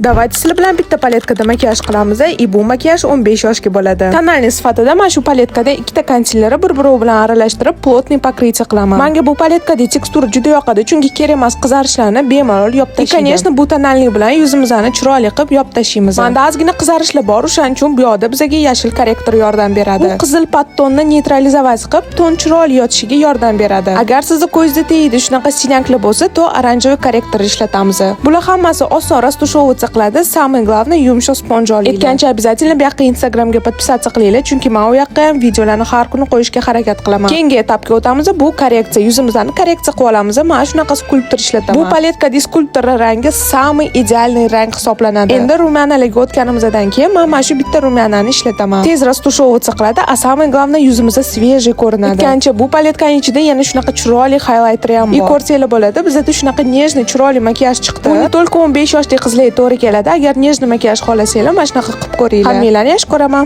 Давайте sizlar bilan bitta paletkada makiyaj qilamiz. Bu makiyaj 15 yoshga bo'ladi. Tonalniy sifatida mana shu paletkada ikkita konsilleri bir-biri bilan aralashtirib plotniy покрытие qilaman. Menga bu paletkada tekstura juda yoqadi, chunki kerak emas qizarishlarni bemalol yopib tashlaydi. Конечно, bu tonalniy bilan yuzimizni chiroyli qilib yopib tashlaymiz. Menda ozgina qizarishlar bor, o'shaning uchun bu yoqda bizga yashil korrektor yordam beradi. Bu qizil pattonni neytralizatsiya qilib, ton chiroyli yotishiga yordam beradi. Agar sizni ko'zingizda tegdi shunaqa sinyanklar bo'lsa, to оранжевый korrektor ishlatamiz. Bular hammasi oson rastушевываться qiladi. Самое главное yumshoq sponj olinglar. Aytgancha обязательно bu yoqqa Instagramga podpisatsiya qilinglar, chunki men u yoqqa ham videolarni har kuni qo'yishga harakat qilaman. Keyingi etapga o'tamiz. Bu korreksiya, yuzimizni korreksiya qilib olamiz. Mana shunaqa skulptor ishlataman. Bu paletkada skulptor rangi самый идеальный rang hisoblanadi. Endi rumyanalarga o'tganimizdan keyin men mana shu bitta rumyanani ishlataman. Tez rastушевываться qiladi, a самое главное yuzimizda свежий ko'rinadi. Aytgancha bu paletkaning ichida yana shunaqa chiroyli highlighter ham bor. Ko'rsanglar bo'ladi, bizda shunaqa nежный, chiroyli makiyaj chiqdi. Buni только 15 yoshli qizlar to'g'ri keladi. Agar nежный makiyaj xohlasanglar, mana shunaqa qilib ko'ringlar. Hammanglarni yaxshi ko'raman.